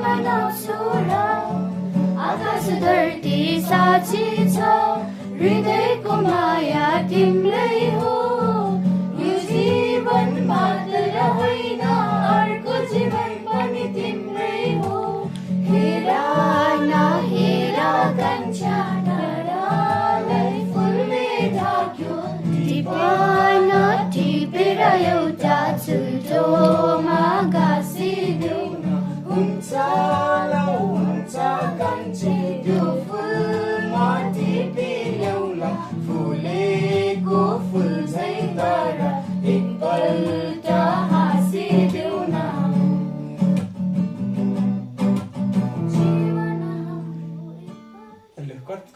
मनाउँछु र आकाश धरती साक्षी छ हृदयको माया तिम्रै हो यो जीवन मात्र होइन अर्को जीवन पनि तिम्रै हो हेरा नहेर कान्छा डाँडालाई फुलले ढाक्यो टिपन टिपेर एउटा छुटोमा गाँसिदेऊ न हुन्छ ल हुन्छ कान्छी त्यो फुलमा टिपिदेऊला फुलेको फुल झै तर एकपल्ट हाँसिदेऊ न ल, कस